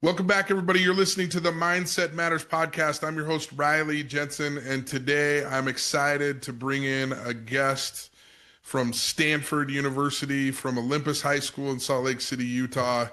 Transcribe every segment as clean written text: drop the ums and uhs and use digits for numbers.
Welcome back, everybody. You're listening to the Mindset Matters podcast. I'm your host, Riley Jensen, and today I'm excited to bring in a guest from Stanford University, from Olympus High School in Salt Lake City, Utah,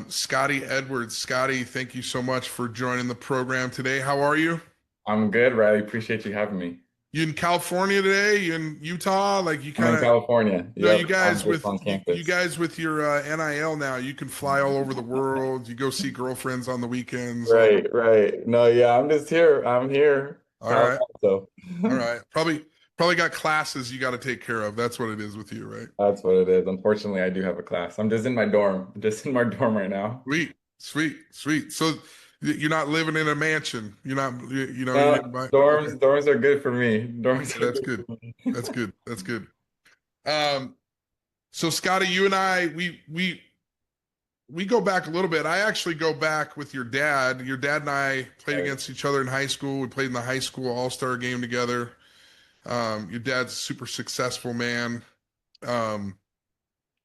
Scotty Edwards. Scotty, thank you so much for joining the program today. How are you? I'm good, Riley. Appreciate you having me. You in California today? You in Utah? Like you I'm kind in of California. No, Yep, I'm just on you campus. guys with your NIL now, you can fly all over the world. You go see girlfriends on the weekends. Like, Right, right. No, yeah, I'm just here. I'm here. all Palo right. Alto. All right. Probably got classes you got to take care of. That's what it is with you, right? That's what it is. Unfortunately, I do have a class. I'm just in my dorm. I'm just in my dorm right now. Sweet, sweet, sweet. So you're not living in a mansion. You're not, you No, didn't buy. Okay. dorms are good for me. Dorms Okay, are that's good good. for me. That's good. That's good. Um, so Scotty, you and I, we go back a little bit. I actually go back with your dad. Your dad and I played Right. against each other in high school. We played in the high school all-star game together. Your dad's a super successful man. Um,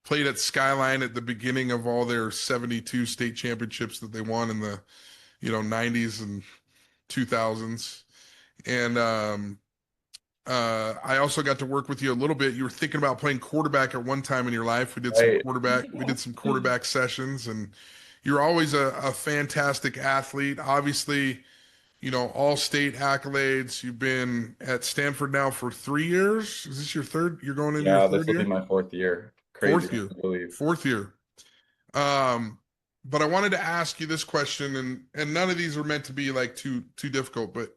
Played at Skyline at the beginning of all their 72 state championships that they won in the, 90s and 2000s. And I also got to work with you a little bit. You were thinking about playing quarterback at one time in your life. Right. We did some quarterback sessions, and you're always a fantastic athlete. Obviously, all state accolades. You've been at Stanford now for 3 years. Is this your third? You're going into your Yeah, this third will be year? my fourth year. Crazy Fourth to year. believe. Fourth year. Um, but I wanted to ask you this question, and none of these are meant to be like too difficult, but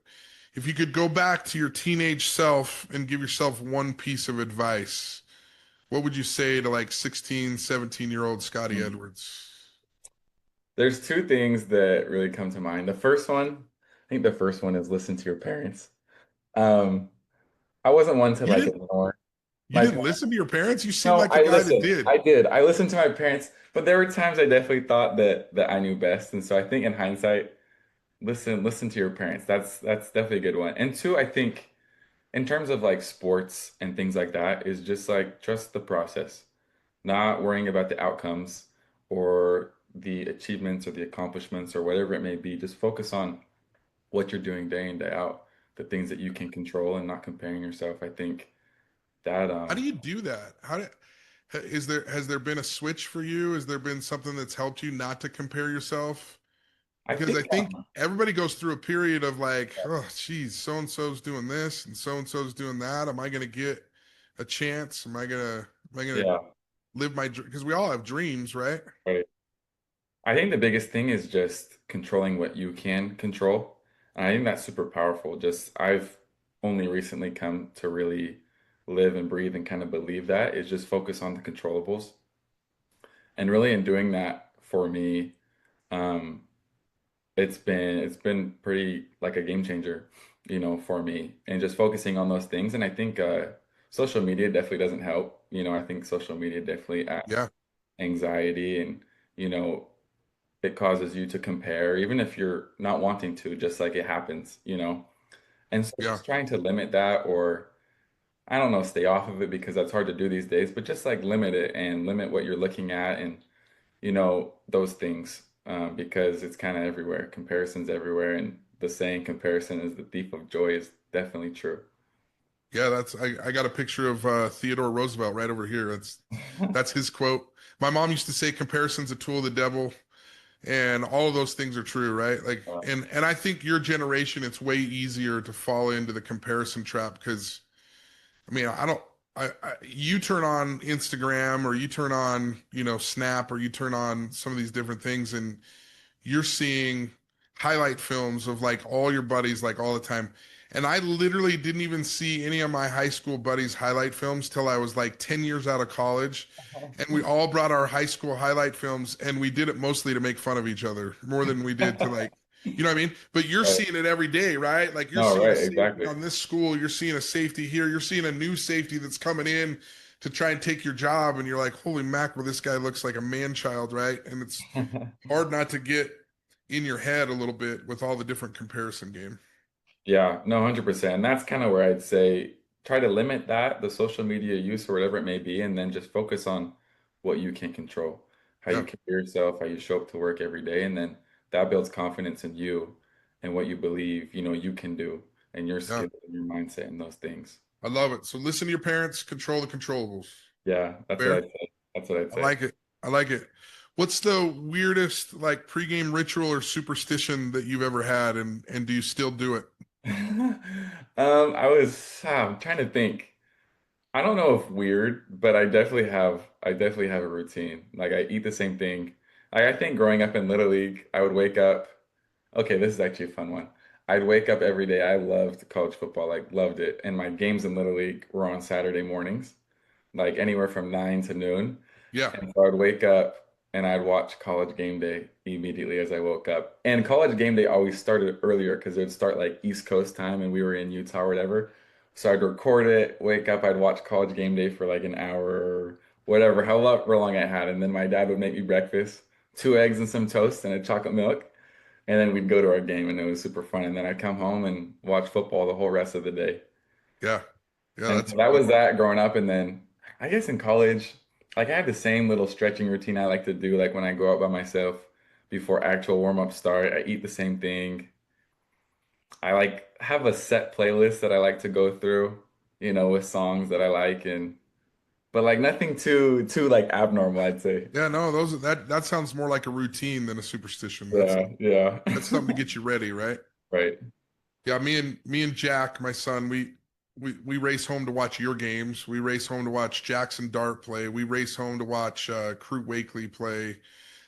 if you could go back to your teenage self and give yourself one piece of advice, what would you say to like 16, 17-year-old Scotty Hmm. Edwards? There's two things that really come to mind. I think the first one is listen to your parents. Um, I wasn't one to You like didn't ignore you my didn't parents. listen to your parents? You seem No, like a I guy that listened. did. I did. I listened to my parents, but there were times I definitely thought that I knew best. And so I think in hindsight, listen to your parents. That's definitely a good one. And two, I think in terms of like sports and things like that, is just like trust the process, not worrying about the outcomes or the achievements or the accomplishments or whatever it may be. Just focus on what you're doing day in, day out, the things that you can control and not comparing yourself. I think that How do you do that? Has there been a switch for you? Has there been something that's helped you not to compare yourself? I Because I think think everybody goes through a period of like, oh, geez, so and so's doing this and so so's doing that. Am I going to get a chance? Am I gonna yeah, live my dream? Because we all have dreams, right? right. I think the biggest thing is just controlling what you can control. And I think that's super powerful. Just I've only recently come to really live and breathe and kind of believe that is just focus on the controllables. And really in doing that for me, um, it's been pretty like a game changer, for me. And just focusing on those things. And I think social media definitely doesn't help. I think social media definitely adds Yeah, anxiety and, you know, it causes you to compare, even if you're not wanting to, just like it happens. And so yeah, just trying to limit that or I don't know, stay off of it because that's hard to do these days, but just like limit it and limit what you're looking at and, those things because it's kind of everywhere. Comparison's everywhere. And the saying comparison is the thief of joy is definitely true. yeah. I got a picture of Theodore Roosevelt right over here. That's his quote. My mom used to say, "Comparison's a tool of the devil," and all of those things are true, right? Like, Uh, and I think your generation, it's way easier to fall into the comparison trap because I mean, I don't. You turn on Instagram or you turn on, Snap or you turn on some of these different things, and you're seeing highlight films of like all your buddies like all the time. And I literally didn't even see any of my high school buddies' highlight films till I was like 10 years out of college. And we all brought our high school highlight films and we did it mostly to make fun of each other more than we did to like, you know what I mean? But you're right. seeing it every day, right? Like you're No, seeing a right, safety exactly. on this school, you're seeing a safety here, you're seeing a new safety that's coming in to try and take your job. And you're like, holy mackerel, this guy looks like a man child, right? And it's hard not to get in your head a little bit with all the different comparison game. Yeah, no, 100%. And that's kind of where I'd say try to limit that, the social media use or whatever it may be, and then just focus on what you can control. how you Yeah. carry yourself, how you show up to work every day, and then that builds confidence in you and what you believe, you can do and your Yeah. skill and your mindset and those things. I love it. So listen to your parents, control the controllables. Yeah, that's what Fair? I'd say. That's what I'd I say. like it. I like it. What's the weirdest like pregame ritual or superstition that you've ever had, and do you still do it? I'm trying to think. I don't know if weird, but I definitely have a routine. Like I eat the same thing. Like I think growing up in Little League, I would wake up. Okay, this is actually a fun one. I'd wake up every day. I loved college football, like loved it. And my games in Little League were on Saturday mornings, like anywhere from 9 to noon. Yeah. And so I'd wake up and I'd watch College Game Day immediately as I woke up. And College Game Day always started earlier because it would start like East Coast time and we were in Utah or whatever. So I'd record it, wake up, I'd watch College Game Day for like an hour or whatever, however long I had. And then my dad would make me breakfast, 2 eggs and some toast and a chocolate milk. And then we'd go to our game and it was super fun. And then I'd come home and watch football the whole rest of the day. Yeah. Yeah, And that's so that fun. was that growing up. And then I guess in college, like I had the same little stretching routine I like to do, like when I go out by myself before actual warm-up start. I eat the same thing. I like have a set playlist that I like to go through, with songs that I like and but like nothing too like abnormal, I'd say. Yeah, no, that sounds more like a routine than a superstition. Yeah, yeah. That's something to get you ready, right? Right. Yeah, me and Jack, my son, we race home to watch your games. We race home to watch Jackson Dart play. We race home to watch Crew Wakely play.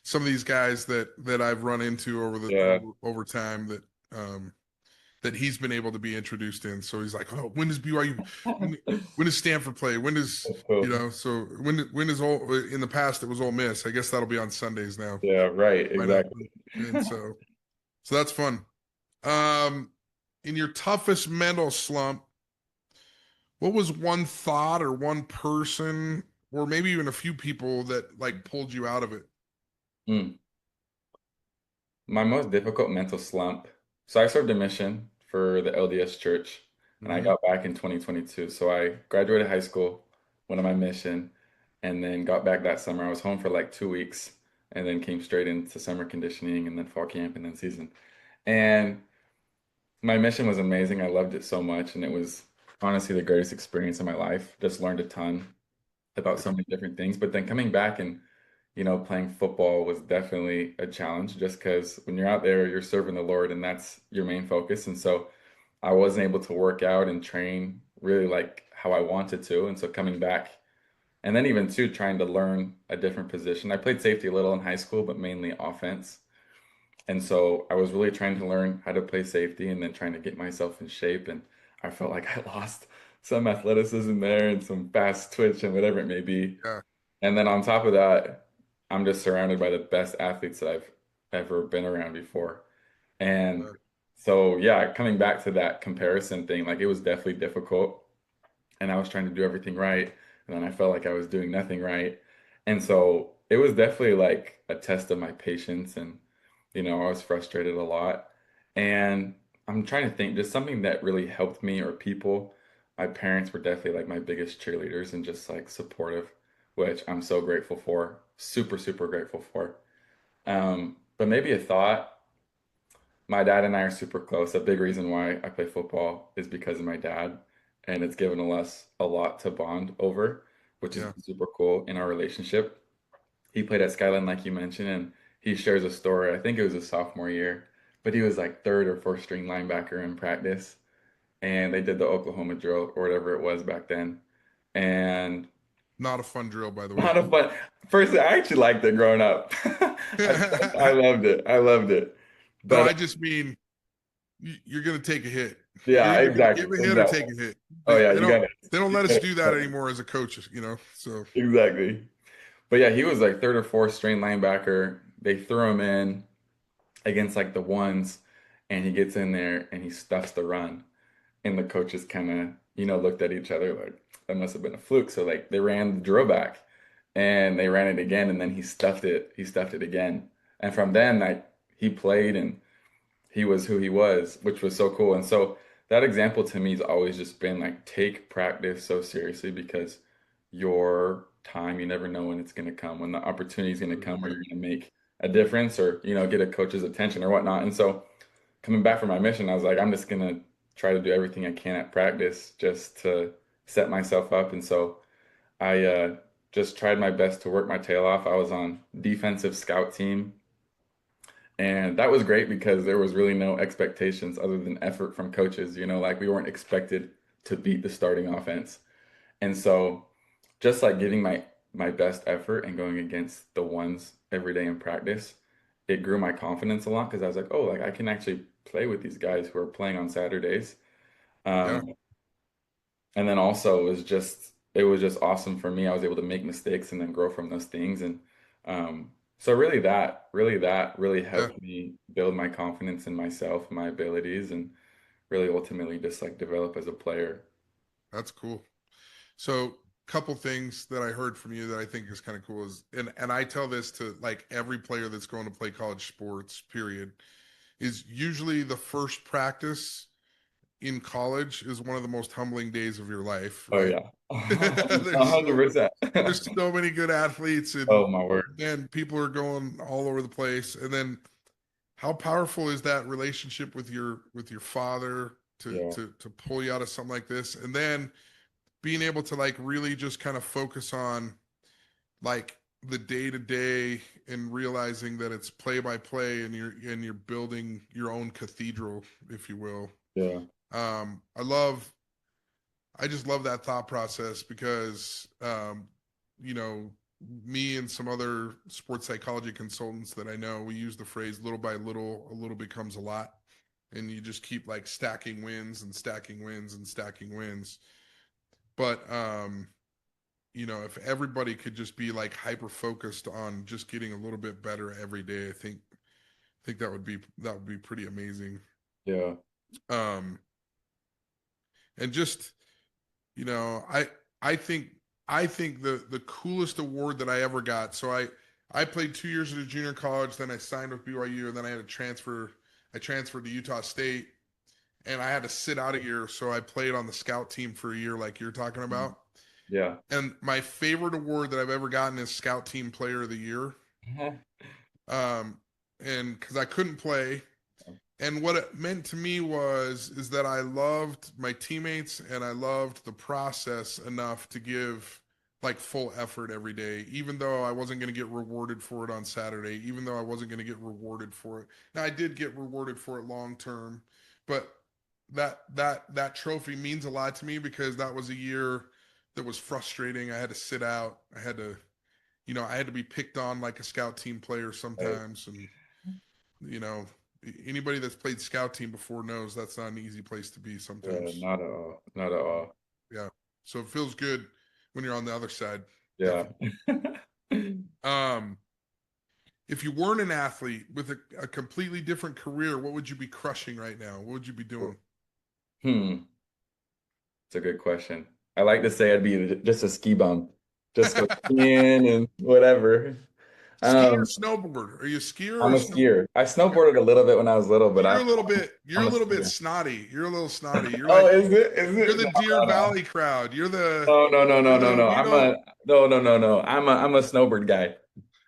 Some of these guys that I've run into over the Yeah. over time um that he's been able to be introduced in. So he's like, oh, when does BYU, when, when does Stanford play? When does That's cool. so when is all in the past it was Ole Miss. I guess that'll be on Sundays now. Yeah, right, Might not, exactly. and so that's fun. Um, in your toughest mental slump, what was one thought or one person or maybe even a few people that like pulled you out of it? Mm. My most difficult mental slump. So I served a mission for the LDS Church, and I Hmm. got back in 2022. So I graduated high school, went on my mission, and then got back that summer. I was home for like 2 weeks, and then came straight into summer conditioning, and then fall camp, and then season. And my mission was amazing. I loved it so much, and it was honestly the greatest experience of my life. Just learned a ton about so many different things. But then coming back and playing football was definitely a challenge just because when you're out there, you're serving the Lord and that's your main focus. And so I wasn't able to work out and train really like how I wanted to. And so coming back and then even too trying to learn a different position. I played safety a little in high school, but mainly offense. And so I was really trying to learn how to play safety and then trying to get myself in shape. And I felt like I lost some athleticism there and some fast twitch and whatever it may be. Yeah, And then on top of that, I'm just surrounded by the best athletes that I've ever been around before. And uh, so, yeah, coming back to that comparison thing, like it was definitely difficult. And I was trying to do everything right. And then I felt like I was doing nothing right. And so it was definitely like a test of my patience. And, I was frustrated a lot. And I'm trying to think, just something that really helped me or people. My parents were definitely like my biggest cheerleaders and just like supportive, which I'm so grateful for. Super, super grateful for. But maybe a thought. My dad and I are super close. A big reason why I play football is because of my dad, and it's given us a lot to bond over, which is yeah. super cool in our relationship. He played at Skyline, like you mentioned, and he shares a story. I think it was his sophomore year, but he was like third or fourth string linebacker in practice, and they did the Oklahoma drill or whatever it was back then. And Not a fun drill, by the way. not a fun. First, I actually liked it growing up. I loved it. I loved it. No, But I just mean you're going to take a hit. You're yeah, either going to exactly, give a hit or exactly. take a hit. Oh They, yeah, they you don't got it. they don't You let us got do that it. anymore as a coach. So Exactly. But yeah, he was like third or fourth string linebacker. They threw him in against like the ones, and he gets in there and he stuffs the run. And the coaches kind of, looked at each other like that must have been a fluke. So like they ran the drill back and they ran it again, and then he stuffed it. He stuffed it again. And from then, like he played and he was who he was, which was so cool. And so that example to me has always just been like take practice so seriously because your time. You never know when it's going to come, when the opportunity is going to come where Mhm. you're going to make a difference or, get a coach's attention or whatnot. And so coming back from my mission, I was like, I'm just going to try to do everything I can at practice just to set myself up. And so I just tried my best to work my tail off. I was on defensive scout team, and that was great because there was really no expectations other than effort from coaches. Like we weren't expected to beat the starting offense. And so just like giving my best effort and going against the ones every day in practice, it grew my confidence a lot because I was like, oh, like I can actually play with these guys who are playing on Saturdays. Yeah, Um, and then also it was just awesome for me. I was able to make mistakes and then grow from those things. And so really yeah, helped me build my confidence in myself, my abilities, and really ultimately just like develop as a player. that's cool. So, couple things that I heard from you that I think is kind of cool is, and I tell this to like every player that's going to play college sports, period, is usually the first practice in college is one of the most humbling days of your life, Oh right? yeah. there's so 100%. there's so many good athletes, and Oh my word. man, people are going all over the place. And then how powerful is that relationship with your father to Yeah. to pull you out of something like this, and then being able to like really just kind of focus on like the day to day and realizing that it's play by play, and you're building your own cathedral, if you will. Yeah. I just love that thought process because, you know, me and some other sports psychology consultants that I know, we use the phrase little by little, a little becomes a lot. And you just keep like stacking wins and stacking wins and stacking wins. But, if everybody could just be like hyper focused on just getting a little bit better every day, I think that would be pretty amazing. Yeah. Um, and just you know i think I think the coolest award that I ever got, so I played 2 years at a junior college, then I signed with BYU, and then I transferred to Utah State, and I had to sit out a year, so I played on the scout team for a year like you're talking Mhm. about. Yeah. And my favorite award that I've ever gotten is Scout Team Player of the Year. um and because I couldn't play, and what it meant to me was is that I loved my teammates and I loved the process enough to give like full effort every day, even though I wasn't going to get rewarded for it on Saturday, even though I wasn't going to get rewarded for it. Now I did get rewarded for it long term, but that trophy means a lot to me because that was a year that was frustrating. I had to sit out. I had to be picked on like a scout team player Right. sometimes, and you know, anybody that's played scout team before knows that's not an easy place to be Yeah, sometimes. not at all. Not at all. Yeah. So it feels good when you're on the other side. Yeah. Definitely. Um, if you weren't an athlete with a completely different career, what would you be crushing right now? What would you be doing? Hmm. It's a good question. I like to say I'd be just a ski bum, just go skiing and whatever. Ski or Um, snowboard? Are you a skier or I'm a a snow? skier. I Okay. snowboarded a little bit when I was little, but You're I'm a little bit you're I'm a a little bit skier. snotty. You're a little snotty. You're Oh, like is it? Is you're it? the No, Deer no, no. Valley crowd. You're the No, no, no, no, you're no, the no. we don't No, no, no, no. I'm a snowboard guy.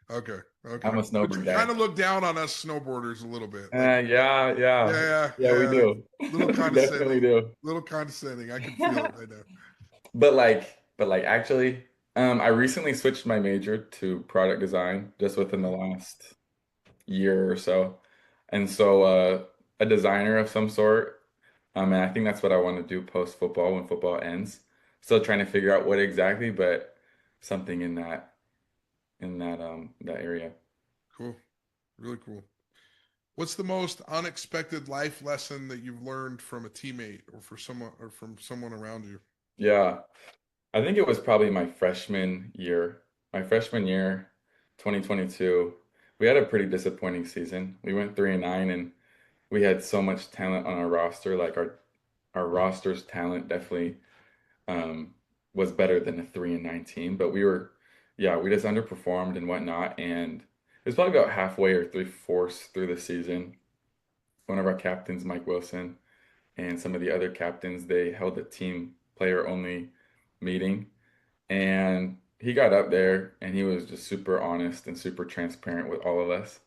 Okay. Okay. I'm a But you snowboard guy. kind of look down on us snowboarders a little bit. Like, Yeah, yeah, yeah. yeah, Yeah, we yeah. do. Little We definitely condescending. do. Little condescending. I can feel it right now. But like actually, I recently switched my major to product design just within the Mhm. last year or so. And so a designer of some sort. And I think that's what I want to do post football when football ends. Still trying to figure out what exactly, but something in that area. Cool. Really cool. What's the most unexpected life lesson that you've learned from a teammate or from someone around you? Yeah. I think it was probably my freshman year. My freshman year, 2022, we had a pretty disappointing season. We went 3-9 and we had so much talent on our roster. Like our roster's talent definitely um, was better than a 3-9 team, but yeah, we just underperformed and whatnot. And it was probably about halfway or three-fourths through the season. One of our captains, Mike Wilson, and some of the other captains, they held a team player only meeting. And he got up there and he was just super honest and super transparent with all of us.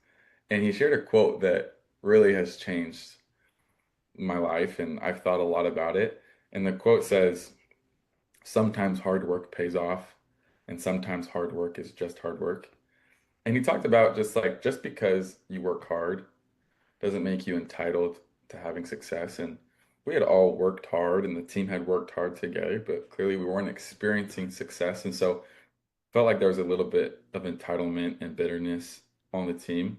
And he shared a quote that really has changed my life, and I've thought a lot about it. And the quote says, sometimes hard work pays off, and sometimes hard work is just hard work. And he talked about just like, just because you work hard doesn't make you entitled to having success. And we had all worked hard and the team had worked hard together, but clearly we weren't experiencing success. And so felt like there was a little bit of entitlement and bitterness on the team.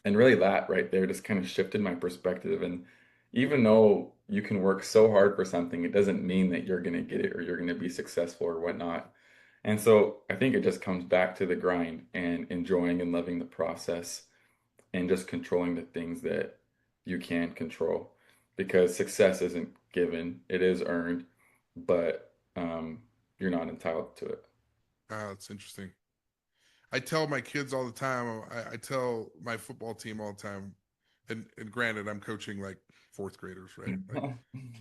And really that right there just kind of shifted my perspective. And even though you can work so hard for something, it doesn't mean that you're going to get it or you're going to be successful or whatnot. And so I think it just comes back to the grind and enjoying and loving the process and just controlling the things that you can control because success isn't given, it is earned, but you're not entitled to it. Ah, that's interesting. I tell my kids all the time. I tell my football team all the time, and granted, I'm coaching like fourth graders, right? Like,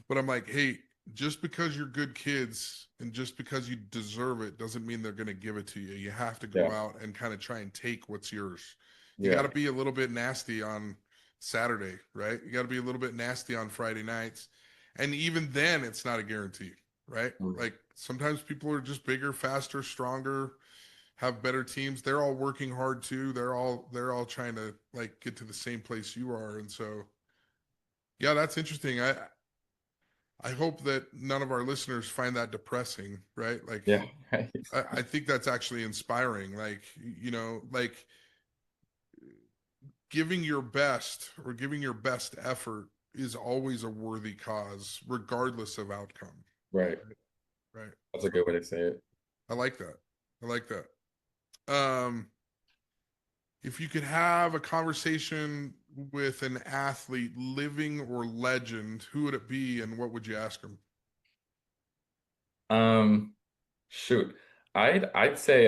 but I'm like, hey, just because you're good kids and just because you deserve it doesn't mean they're going to give it to you. You have to go Yeah, out and kind of try and take what's yours. You got yeah, to be a little bit nasty on Saturday, right? You got to be a little bit nasty on Friday nights. And even then, it's not a guarantee, right? Like sometimes people are just bigger, faster, stronger, have better teams. They're all working hard too. They're all trying to like get to the same place you are. And so yeah, that's interesting. I hope that none of our listeners find that depressing, right? Like yeah, right. I think that's actually inspiring. Like, like giving your best or giving your best effort is always a worthy cause, regardless of outcome. Right. Right. Right. That's a So good way to say it. I like that. I like that. Um, if you could have a conversation with an athlete, living or legend, who would it be and what would you ask him? Um, Shoot. I'd say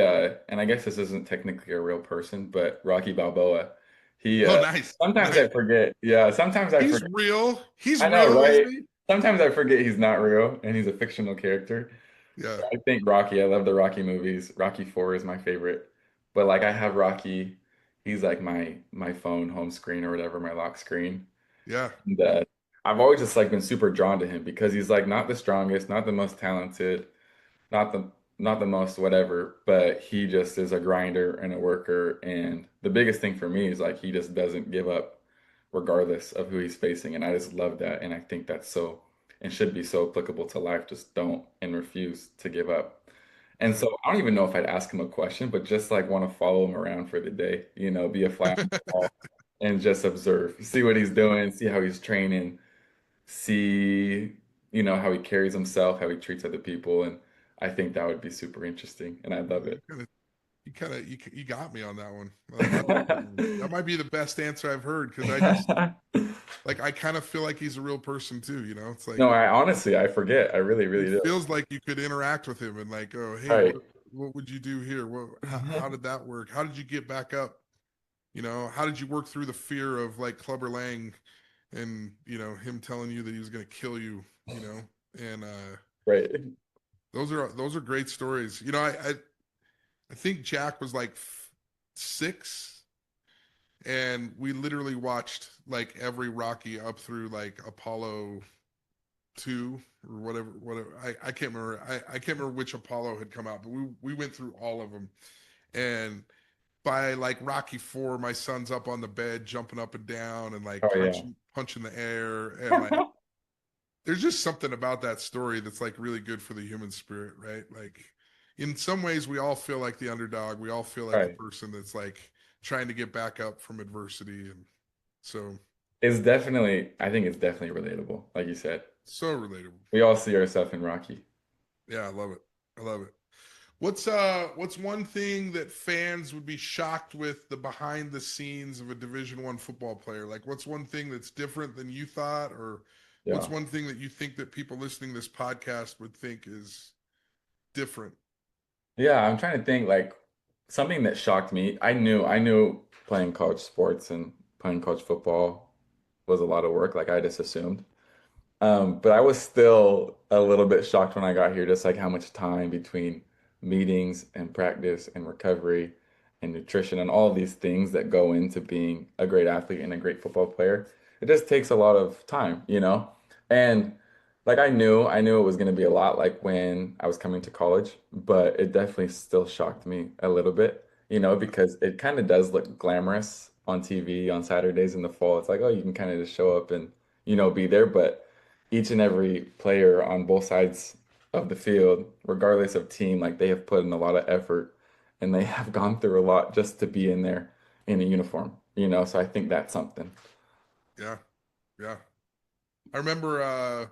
and I guess this isn't technically a real person, but Rocky Balboa. He Oh, nice. sometimes I Nice. forget. Yeah, sometimes I He's forget. real. He's I know, real, isn't right? he? Sometimes I forget he's not real and he's a fictional character. Yeah. I think Rocky, I love the Rocky movies. Rocky 4 is my favorite. But like I have Rocky, he's like my phone home screen or whatever, my lock screen. Yeah. And I've always just like been super drawn to him because he's like not the strongest, not the most talented, not the not the most whatever, but he just is a grinder and a worker. And the biggest thing for me is like he just doesn't give up regardless of who he's facing. And I just love that. And I think that's so and should be so applicable to life. Just don't and refuse to give up. And Yeah. so I don't even know if I'd ask him a question, but just like want to follow him around for the day, be a fly on the wall and just observe, see what he's doing, see how he's training, see, how he carries himself, how he treats other people. And I think that would be super interesting. And I love You it. kind of, you got me on that one. That's a good one. That might be the best answer I've heard because I just like I kind of feel like he's a real person too. It's like No, I honestly, I forget. I really, it really do. feels like you could interact with him and like, oh, hey, Right. what would you do here? How did that work? How did you get back up? How did you work through the fear of like Clubber Lang and him telling you that he was going to kill you? And Right. those are great stories. I think Jack was like 6, and we literally watched like every Rocky up through like Apollo 2 or whatever. I can't remember. I can't remember which Apollo had come out, but we went through all of them. And by like Rocky 4, my son's up on the bed, jumping up and down and like Oh yeah. punching the air. And like, there's just something about that story that's like really good for the human spirit, right? Like, in some ways, we all feel like the underdog. We all feel like the Right. person that's like trying to get back up from adversity. And so, I think it's definitely relatable. Like you said, so relatable. we all see ourselves in Rocky. Yeah, I love it. I love it. What's one thing that fans would be shocked with the behind the scenes of a Division 1 football player? Like what's one thing that's different than you thought, or what's Yeah. one thing that you think that people listening to this podcast would think is different? Yeah, I'm trying to think like something that shocked me. I knew playing college sports and playing college football was a lot of work, like I just assumed. But I was still a little bit shocked when I got here, just like how much time between meetings and practice and recovery and nutrition and all these things that go into being a great athlete and a great football player. It just takes a lot of time, you know? And like I knew it was going to be a lot like when I was coming to college, but it definitely still shocked me a little bit, you know, because it kind of does look glamorous on TV on Saturdays in the fall. It's like, oh, you can kind of just show up and, be there, but each and every player on both sides of the field, regardless of team, like they have put in a lot of effort and they have gone through a lot just to be in there in a uniform, you know? So I think that's something. Yeah, yeah. I remember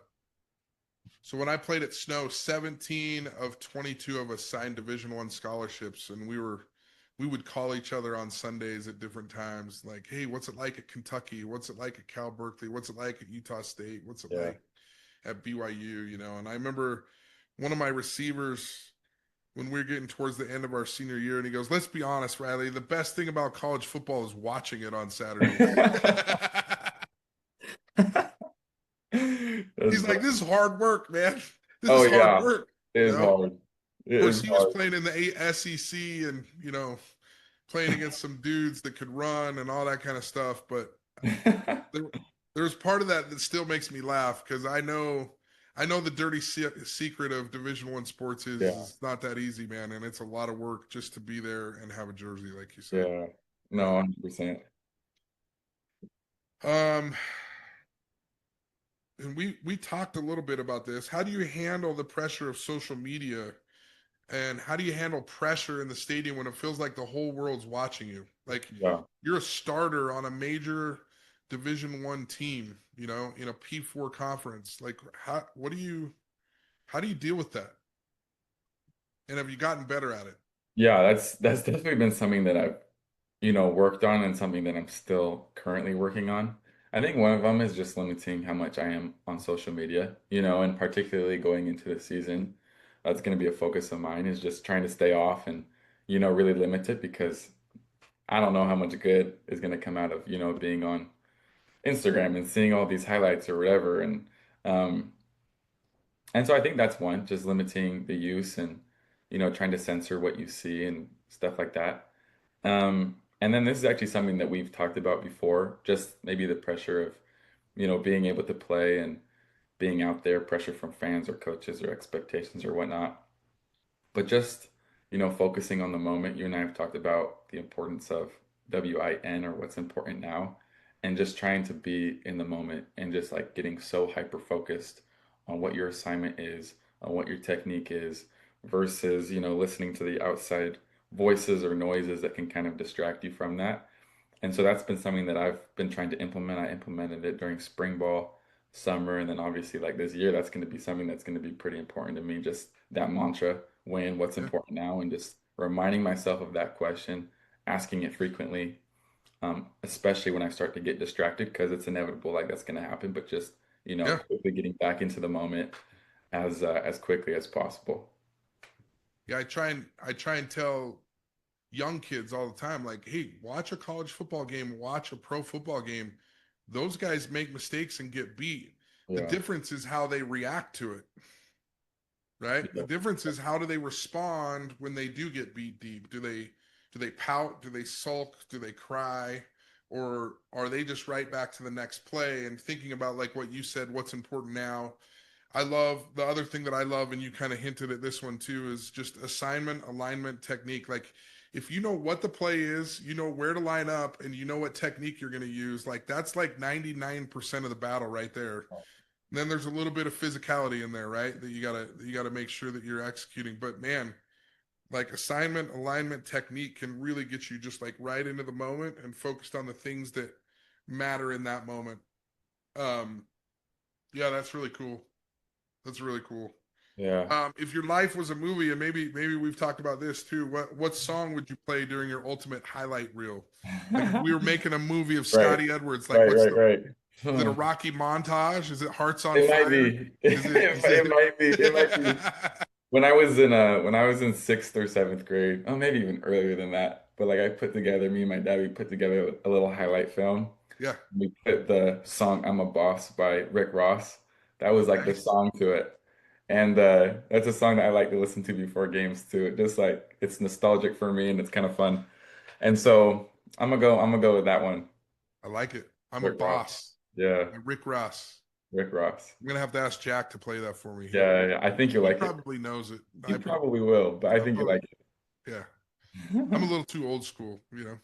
so when I played at Snow, 17 of 22 of us signed Division I scholarships, and we would call each other on Sundays at different times, like, "Hey, what's it like at Kentucky? What's it like at Cal Berkeley? What's it like at Utah State? What's it Yeah. like at BYU?" And I remember one of my receivers when we were getting towards the end of our senior year, and he goes, "Let's be honest, Riley, the best thing about college football is watching it on Saturdays." That's He's like, funny. "This is hard work, man. This Oh is hard yeah, work." it You is know, of hard. It is course, he was hard. playing in the SEC and, playing against some dudes that could run and all that kind of stuff. But there, there's part of that that still makes me laugh because I know the dirty secret of Division I sports is Yeah, it's not that easy, man, and it's a lot of work just to be there and have a jersey, like you said. yeah. No, Yeah. 100%. Um, and we talked a little bit about this. How do you handle the pressure of social media, and how do you handle pressure in the stadium when it feels like the whole world's watching you? Like Yeah. you're a starter on a major Division I team, in a P4 conference. Like how do you deal with that? And have you gotten better at it? Yeah, that's definitely been something that I've, worked on and something that I'm still currently working on. I think one of them is just limiting how much I am on social media, and particularly going into the season. That's going to be a focus of mine is just trying to stay off and, really limit it because I don't know how much good is going to come out of, being on Instagram and seeing all these highlights or whatever. Um, and so I think that's one, just limiting the use and, trying to censor what you see and stuff like that. And then this is actually something that we've talked about before, just maybe the pressure of, being able to play and being out there, pressure from fans or coaches or expectations or whatnot. But just, focusing on the moment. You and I have talked about the importance of WIN or what's important now, and just trying to be in the moment and just like getting so hyper focused on what your assignment is, on what your technique is, versus, listening to the outside voices or noises that can kind of distract you from that. And so that's been something that I've been trying to implement. I implemented it during spring ball, summer, and then obviously like this year, that's going to be something that's going to be pretty important to me. Just that mantra, when, what's Yeah, important now, and just reminding myself of that question, asking it frequently, especially when I start to get distracted because it's inevitable, like that's going to happen. But just, yeah, quickly getting back into the moment as quickly as possible. yeah. I try and tell young kids all the time, like, hey, watch a college football game, watch a pro football game. Those guys make mistakes and get beat. The Yeah. difference is how they react to it, right? The Yeah. difference is how do they respond when they do get beat deep? Do they pout? Do they sulk? Do they cry? Or are they just right back to the next play and thinking about like what you said, what's important now? I love the other thing that I love, and you kind of hinted at this one too, is just assignment, alignment, technique. Like if you know what the play is, you know where to line up, and you know what technique you're going to use, like that's like 99% of the battle right there. And then there's a little bit of physicality in there, right? That you gotta make sure that you're executing. But man, like assignment, alignment, technique can really get you just like right into the moment and focused on the things that matter in that moment. Um, yeah, that's really cool. That's really cool. Yeah. If your life was a movie, and maybe we've talked about this too, what song would you play during your ultimate highlight reel? Like if we were making a movie of Right. Scotty Edwards, like Right. what's Right. the Right. is it a Rocky montage? Is it Hearts on It might Fire? be. Is it It, is it it might be. It might be. When I was in sixth or seventh grade, oh maybe even earlier than that. But like I put together, me and my dad, we put together a little highlight film. Yeah, We put the song "I'm a Boss" by Rick Ross. That was like the nice. song to it. And that's a song that I like to listen to before games too. It just like it's nostalgic for me and it's kind of fun. And so I'm gonna go with that one. I like it. I'm a Rick Ross. boss. Yeah, By Rick Ross. Rick Ross. I'm gonna have to ask Jack to play that for me. Yeah, yeah, I think you He like it. probably knows it. You probably will, but I think you Probably, like yeah. I'm a it. little too old school, you know.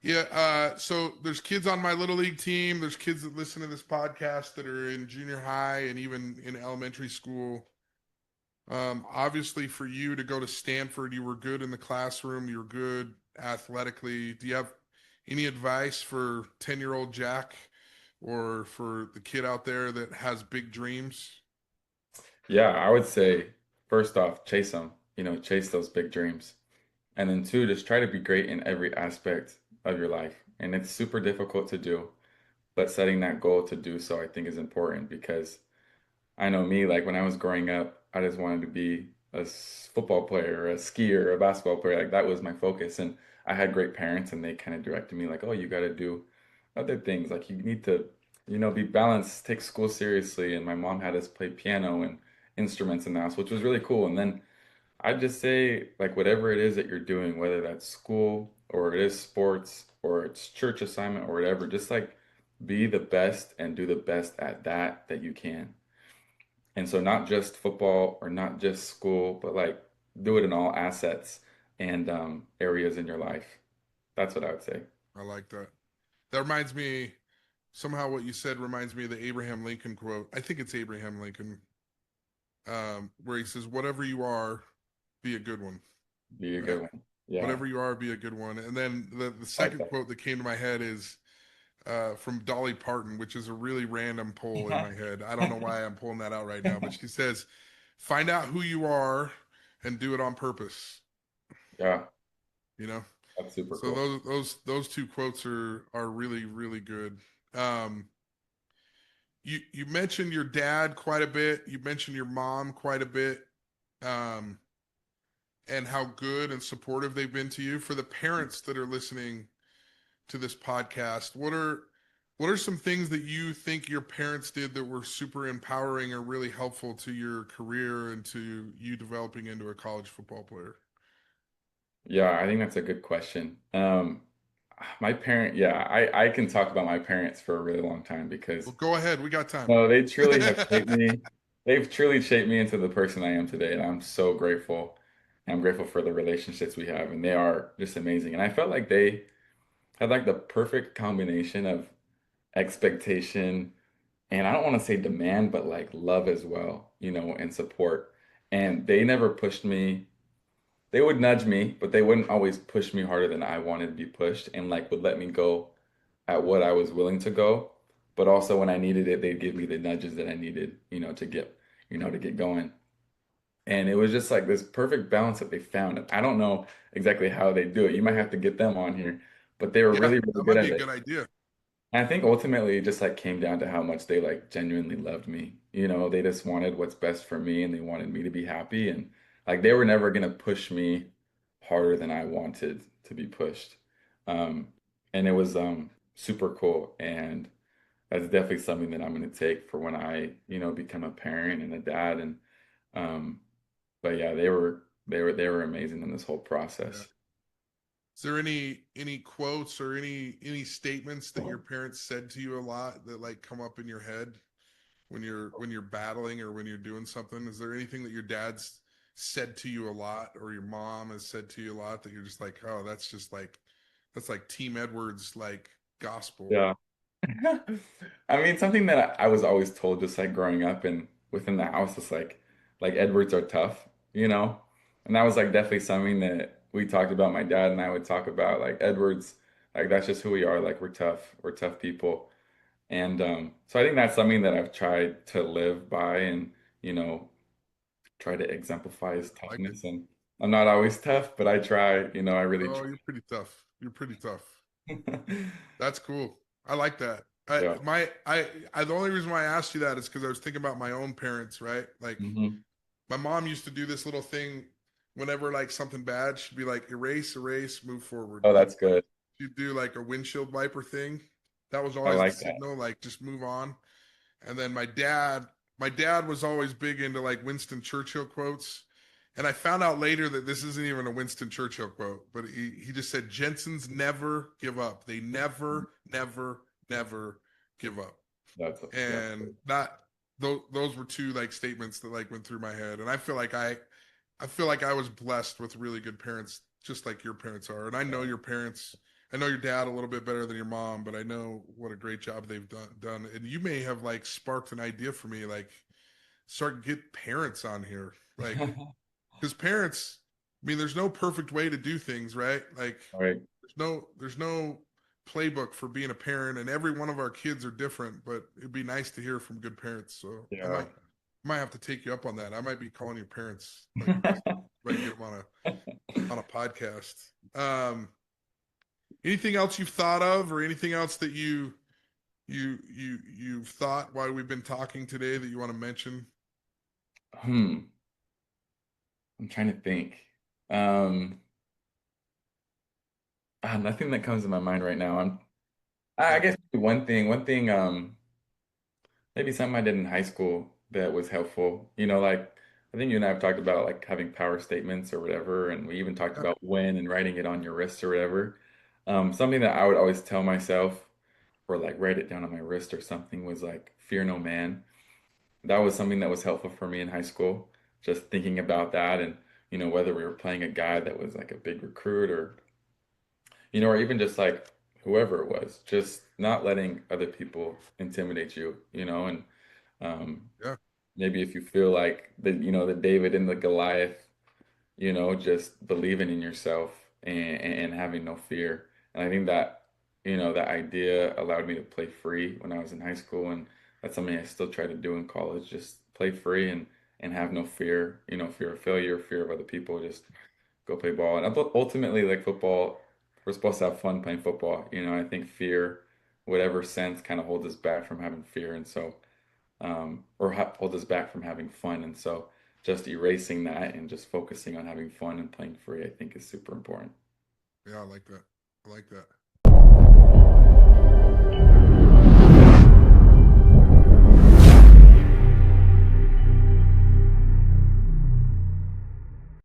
Yeah, so there's kids on my little league team. There's kids that listen to this podcast that are in junior high and even in elementary school. Obviously, for you to go to Stanford, you were good in the classroom. You were good athletically. Do you have any advice for 10-year-old Jack or for the kid out there that has big dreams? Yeah, I would say first off, chase them, chase those big dreams. And then two, just try to be great in every aspect of your life. And it's super difficult to do, but setting that goal to do so, I think is important because I know me, like when I was growing up, I just wanted to be a football player, a skier, a basketball player. Like that was my focus. And I had great parents and they kind of directed me like, oh, you got to do other things. Like you need to, be balanced, take school seriously. And my mom had us play piano and instruments in the house, which was really cool. And then I'd just say like whatever it is that you're doing, whether that's school or it is sports or it's church assignment or whatever, just like be the best and do the best at that you can. And so not just football or not just school, but like do it in all assets and areas in your life. That's what I would say. I like that. That reminds me, somehow what you said reminds me of the Abraham Lincoln quote. I think it's Abraham Lincoln, where he says, "Whatever you are, be a good one." Be a Right? good one. Yeah, Whatever you are, be a good one. And then the I like second quote that came to my head is from Dolly Parton, which is a really random pull in my that. head. I don't know why I'm pulling that out right now, but she says, "Find out who you are and do it on purpose." Yeah, You know, that's super so cool. those two quotes are really really good. Um, you mentioned your dad quite a bit. You mentioned your mom quite a bit, um, and how good and supportive they've been to you. For the parents that are listening to this podcast, what are some things that you think your parents did that were super empowering or really helpful to your career and to you developing into a college football player? Yeah, I think that's a good question. My parent, yeah, I can talk about my parents for a really long time because Well, go ahead. We got time. no, they truly have shaped me. They've truly shaped me into the person I am today, and I'm so grateful. I'm grateful for the relationships we have, and they are just amazing. And I felt like they had like the perfect combination of expectation and I don't want to say demand, but like love as well, and support. And they never pushed me. They would nudge me, but they wouldn't always push me harder than I wanted to be pushed and like would let me go at what I was willing to go. But also when I needed it, they'd give me the nudges that I needed, to get going. And it was just like this perfect balance that they found. And I don't know exactly how they do it. You might have to get them on here, but they were Yeah, really, really that good might be at a it. good idea. And I think ultimately it just like came down to how much they like genuinely loved me. They just wanted what's best for me and they wanted me to be happy. And like they were never gonna push me harder than I wanted to be pushed. Um, and it was super cool. And that's definitely something that I'm gonna take for when I, become a parent and a dad. And but yeah, they were amazing in this whole Yeah. process. Is there any quotes or any statements that your parents said to you a lot that like come up in your head when you're battling or when you're doing something? Is there anything that your dad's said to you a lot or your mom has said to you a lot that you're just like, oh, that's like Team Edwards like gospel? Yeah. I mean, something that I was always told just like growing up and within the house is like Edwards are tough, you know? And that was like definitely something that we talked about, my dad and I would talk about like Edwards, like that's just who we are, like we're tough. We're tough people. And so I think that's something that I've tried to live by and, you know, try to exemplify his I like it. toughness. And I'm not always tough, but I try, I really Oh, try. you're pretty tough. You're pretty tough. That's cool. I like that. Yeah. The only reason why I asked you that is because I was thinking about my own parents, right? Like Hmm. my mom used to do this little thing whenever like something bad, she'd be like, erase, erase, move forward. Oh, Like that's good. she'd do like a windshield wiper thing. That was I always the like that. signal, like just move on. And then my dad, my dad was always big into like Winston Churchill quotes. And I found out later that this isn't even a Winston Churchill quote, but he just said, Jensens never give up. They never, never, never give up. That's And that those were two like statements that like went through my head. And I feel like I was blessed with really good parents, just like your parents are. And I know your parents, I know your dad a little bit better than your mom, but I know what a great job they've done. And you may have like sparked an idea for me, like start get parents on here, like because parents. I mean, there's no perfect way to do things, right? Like All right. there's no playbook for being a parent, and every one of our kids are different. But it'd be nice to hear from good parents. So Yeah. I might have to take you up on that. I might be calling your parents like if I can get them on a podcast. Anything else you've thought of, or anything else that you've thought while we've been talking today that you want to mention? Hmm. I'm trying to think. Um, nothing that comes to my mind right now. I Yeah, guess one thing, maybe something I did in high school that was helpful. Like I think you and I have talked about like having power statements or whatever, and we even talked yeah, about when and writing it on your wrist or whatever. Something that I would always tell myself or like write it down on my wrist or something was like fear no man. That was something that was helpful for me in high school. Just thinking about that and whether we were playing a guy that was like a big recruit or or even just like whoever it was, just not letting other people intimidate you, and um, yeah, maybe if you feel like the David and the Goliath, just believing in yourself and having no fear. And I think that, that idea allowed me to play free when I was in high school, and that's something I still try to do in college, just play free and have no fear, fear of failure, fear of other people, just go play ball. And ultimately, like football, we're supposed to have fun playing football. I think fear, whatever sense, kind of holds us back from having fear. And so, or hold us back from having fun. And so, just erasing that and just focusing on having fun and playing free, I think is super important. yeah. I like that. I like that.